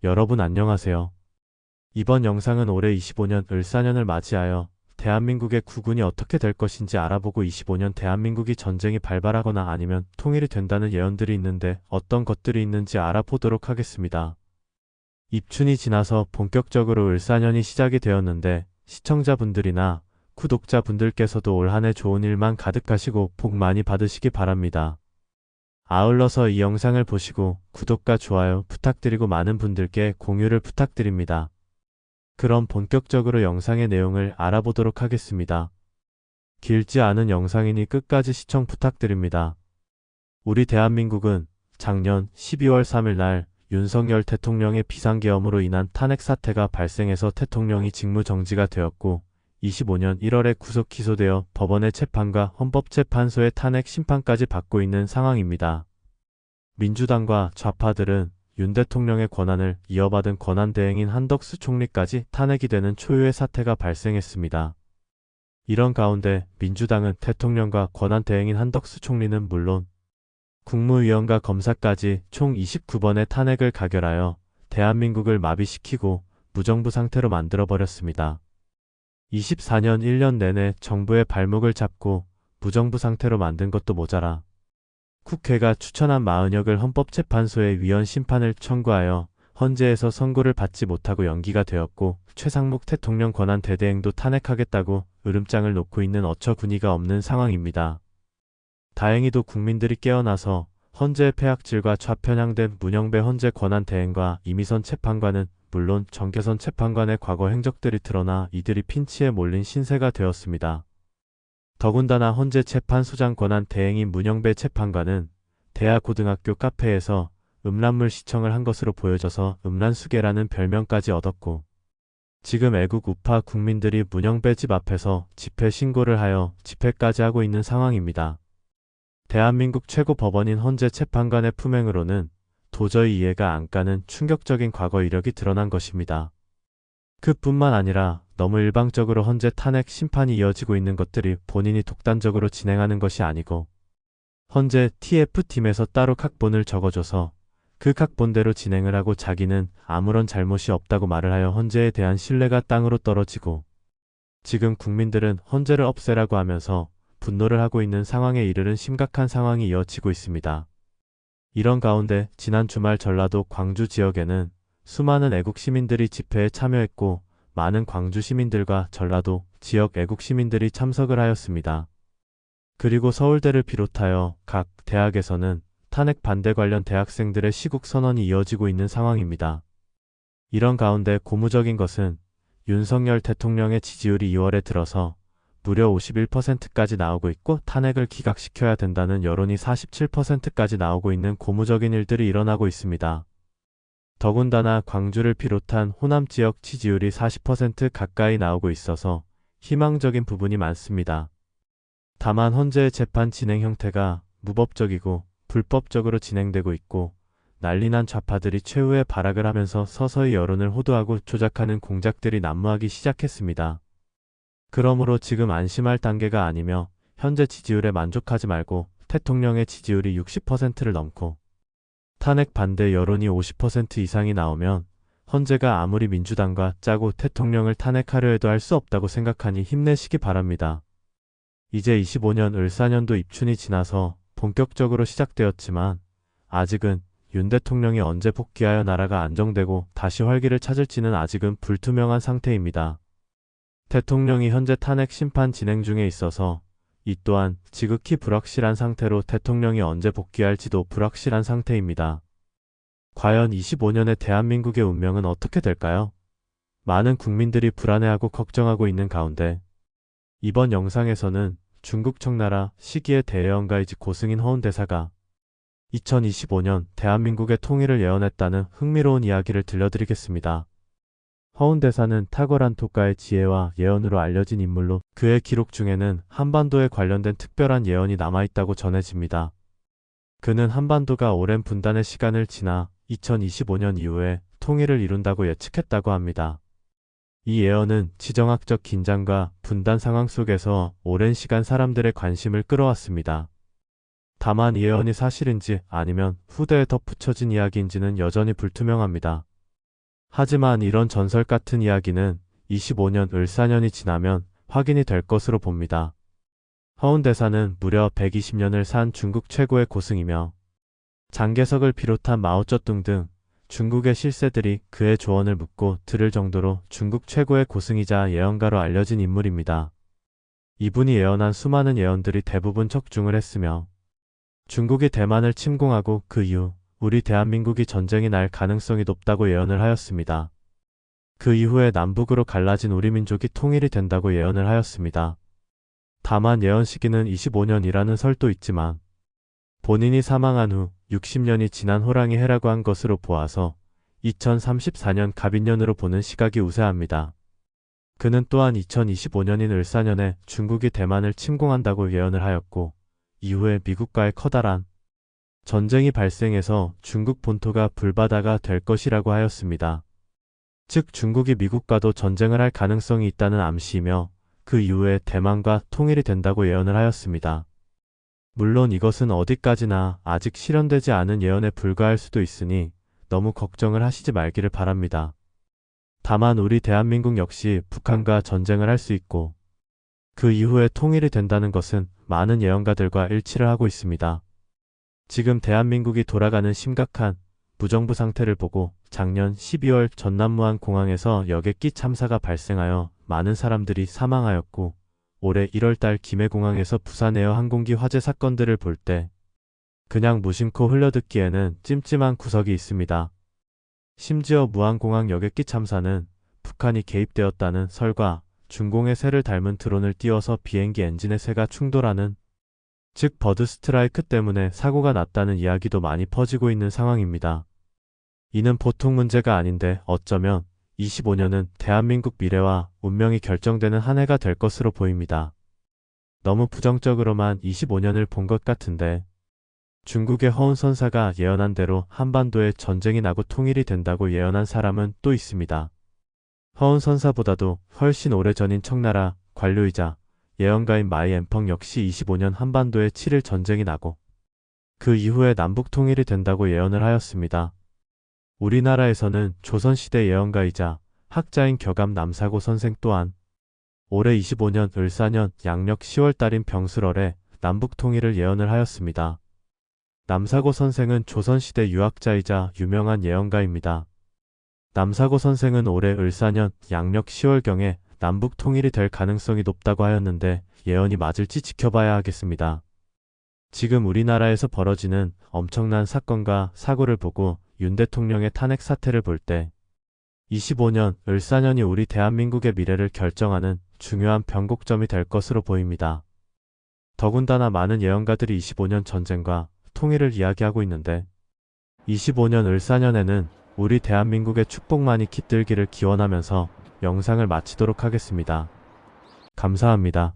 여러분 안녕하세요. 이번 영상은 올해 25년 을사년을 맞이하여 대한민국의 국운이 어떻게 될 것인지 알아보고 25년 대한민국이 전쟁이 발발하거나 아니면 통일이 된다는 예언들이 있는데 어떤 것들이 있는지 알아보도록 하겠습니다. 입춘이 지나서 본격적으로 을사년이 시작이 되었는데 시청자분들이나 구독자분들께서도 올 한 해 좋은 일만 가득하시고 복 많이 받으시기 바랍니다. 아울러서 이 영상을 보시고 구독과 좋아요 부탁드리고 많은 분들께 공유를 부탁드립니다. 그럼 본격적으로 영상의 내용을 알아보도록 하겠습니다. 길지 않은 영상이니 끝까지 시청 부탁드립니다. 우리 대한민국은 작년 12월 3일 날 윤석열 대통령의 비상계엄으로 인한 탄핵 사태가 발생해서 대통령이 직무정지가 되었고 25년 1월에 구속 기소되어 법원의 재판과 헌법재판소의 탄핵 심판까지 받고 있는 상황입니다. 민주당과 좌파들은 윤 대통령의 권한을 이어받은 권한대행인 한덕수 총리까지 탄핵이 되는 초유의 사태가 발생했습니다. 이런 가운데 민주당은 대통령과 권한대행인 한덕수 총리는 물론 국무위원과 검사까지 총 29번의 탄핵을 가결하여 대한민국을 마비시키고 무정부 상태로 만들어버렸습니다. 24년 1년 내내 정부의 발목을 잡고 무정부 상태로 만든 것도 모자라 국회가 추천한 마은혁을 헌법재판소에 위헌 심판을 청구하여 헌재에서 선고를 받지 못하고 연기가 되었고 최상목 대통령 권한 대대행도 탄핵하겠다고 으름장을 놓고 있는 어처구니가 없는 상황입니다. 다행히도 국민들이 깨어나서 헌재의 폐악질과 좌편향된 문영배 헌재 권한 대행과 이미선 재판관은 물론 정계선 재판관의 과거 행적들이 드러나 이들이 핀치에 몰린 신세가 되었습니다. 더군다나 헌재 재판소장 권한 대행인 문영배 재판관은 대하고등학교 카페에서 음란물 시청을 한 것으로 보여져서 음란수계라는 별명까지 얻었고 지금 애국 우파 국민들이 문영배 집 앞에서 집회 신고를 하여 집회까지 하고 있는 상황입니다. 대한민국 최고 법원인 헌재 재판관의 품행으로는 도저히 이해가 안 가는 충격적인 과거 이력이 드러난 것입니다. 그뿐만 아니라 너무 일방적으로 헌재 탄핵 심판이 이어지고 있는 것들이 본인이 독단적으로 진행하는 것이 아니고 헌재 TF팀에서 따로 각본을 적어줘서 그 각본대로 진행을 하고 자기는 아무런 잘못이 없다고 말을 하여 헌재에 대한 신뢰가 땅으로 떨어지고 지금 국민들은 헌재를 없애라고 하면서 분노를 하고 있는 상황에 이르는 심각한 상황이 이어지고 있습니다. 이런 가운데 지난 주말 전라도 광주 지역에는 수많은 애국 시민들이 집회에 참여했고 많은 광주 시민들과 전라도 지역 애국 시민들이 참석을 하였습니다. 그리고 서울대를 비롯하여 각 대학에서는 탄핵 반대 관련 대학생들의 시국 선언이 이어지고 있는 상황입니다. 이런 가운데 고무적인 것은 윤석열 대통령의 지지율이 2월에 들어서 무려 51%까지 나오고 있고 탄핵을 기각시켜야 된다는 여론이 47%까지 나오고 있는 고무적인 일들이 일어나고 있습니다. 더군다나 광주를 비롯한 호남 지역 지지율이 40% 가까이 나오고 있어서 희망적인 부분이 많습니다. 다만 헌재의 재판 진행 형태가 무법적이고 불법적으로 진행되고 있고 난리난 좌파들이 최후의 발악을 하면서 서서히 여론을 호도하고 조작하는 공작들이 난무하기 시작했습니다. 그러므로 지금 안심할 단계가 아니며 현재 지지율에 만족하지 말고 대통령의 지지율이 60%를 넘고 탄핵 반대 여론이 50% 이상이 나오면 헌재가 아무리 민주당과 짜고 대통령을 탄핵하려 해도 할 수 없다고 생각하니 힘내시기 바랍니다. 이제 25년 을사년도 입춘이 지나서 본격적으로 시작되었지만 아직은 윤 대통령이 언제 복귀하여 나라가 안정되고 다시 활기를 찾을지는 아직은 불투명한 상태입니다. 대통령이 현재 탄핵 심판 진행 중에 있어서 이 또한 지극히 불확실한 상태로 대통령이 언제 복귀할지도 불확실한 상태입니다. 과연 25년의 대한민국의 운명은 어떻게 될까요? 많은 국민들이 불안해하고 걱정하고 있는 가운데 이번 영상에서는 중국 청나라 시기의 대예언가이지 고승인 허운 대사가 2025년 대한민국의 통일을 예언했다는 흥미로운 이야기를 들려드리겠습니다. 허운 대사는 탁월한 독가의 지혜와 예언으로 알려진 인물로 그의 기록 중에는 한반도에 관련된 특별한 예언이 남아있다고 전해집니다. 그는 한반도가 오랜 분단의 시간을 지나 2025년 이후에 통일을 이룬다고 예측했다고 합니다. 이 예언은 지정학적 긴장과 분단 상황 속에서 오랜 시간 사람들의 관심을 끌어왔습니다. 다만 이 예언이 사실인지 아니면 후대에 덧붙여진 이야기인지는 여전히 불투명합니다. 하지만 이런 전설 같은 이야기는 25년 을사년이 지나면 확인이 될 것으로 봅니다. 허운대사는 무려 120년을 산 중국 최고의 고승이며 장개석을 비롯한 마오쩌둥 등 중국의 실세들이 그의 조언을 묻고 들을 정도로 중국 최고의 고승이자 예언가로 알려진 인물입니다. 이분이 예언한 수많은 예언들이 대부분 적중을 했으며 중국이 대만을 침공하고 그 이후 우리 대한민국이 전쟁이 날 가능성이 높다고 예언을 하였습니다. 그 이후에 남북으로 갈라진 우리 민족이 통일이 된다고 예언을 하였습니다. 다만 예언 시기는 25년이라는 설도 있지만 본인이 사망한 후 60년이 지난 호랑이 해라고 한 것으로 보아서 2034년 갑인년으로 보는 시각이 우세합니다. 그는 또한 2025년인 을사년에 중국이 대만을 침공한다고 예언을 하였고 이후에 미국과의 커다란 전쟁이 발생해서 중국 본토가 불바다가 될 것이라고 하였습니다. 즉 중국이 미국과도 전쟁을 할 가능성이 있다는 암시이며 그 이후에 대만과 통일이 된다고 예언을 하였습니다. 물론 이것은 어디까지나 아직 실현되지 않은 예언에 불과할 수도 있으니 너무 걱정을 하시지 말기를 바랍니다. 다만 우리 대한민국 역시 북한과 전쟁을 할 수 있고 그 이후에 통일이 된다는 것은 많은 예언가들과 일치를 하고 있습니다. 지금 대한민국이 돌아가는 심각한 무정부 상태를 보고 작년 12월 전남무안 공항에서 여객기 참사가 발생하여 많은 사람들이 사망하였고 올해 1월달 김해공항에서 부산에어 항공기 화재 사건들을 볼 때 그냥 무심코 흘려듣기에는 찜찜한 구석이 있습니다. 심지어 무안공항 여객기 참사는 북한이 개입되었다는 설과 중공의 새를 닮은 드론을 띄워서 비행기 엔진의 새가 충돌하는 즉 버드 스트라이크 때문에 사고가 났다는 이야기도 많이 퍼지고 있는 상황입니다. 이는 보통 문제가 아닌데 어쩌면 25년은 대한민국 미래와 운명이 결정되는 한 해가 될 것으로 보입니다. 너무 부정적으로만 25년을 본 것 같은데 중국의 허운 선사가 예언한 대로 한반도에 전쟁이 나고 통일이 된다고 예언한 사람은 또 있습니다. 허운 선사보다도 훨씬 오래전인 청나라 관료이자 예언가인 마이 엠펑 역시 25년 한반도에 7일 전쟁이 나고 그 이후에 남북 통일이 된다고 예언을 하였습니다. 우리나라에서는 조선시대 예언가이자 학자인 겨감 남사고 선생 또한 올해 25년 을사년 양력 10월달인 병술월에 남북 통일을 예언을 하였습니다. 남사고 선생은 조선시대 유학자이자 유명한 예언가입니다. 남사고 선생은 올해 을사년 양력 10월경에 남북 통일이 될 가능성이 높다고 하였는데 예언이 맞을지 지켜봐야 하겠습니다. 지금 우리나라에서 벌어지는 엄청난 사건과 사고를 보고 윤 대통령의 탄핵 사태를 볼 때 25년 을사년이 우리 대한민국의 미래를 결정하는 중요한 변곡점이 될 것으로 보입니다. 더군다나 많은 예언가들이 25년 전쟁과 통일을 이야기하고 있는데 25년 을사년에는 우리 대한민국의 축복만이 깃들기를 기원하면서 영상을 마치도록 하겠습니다. 감사합니다.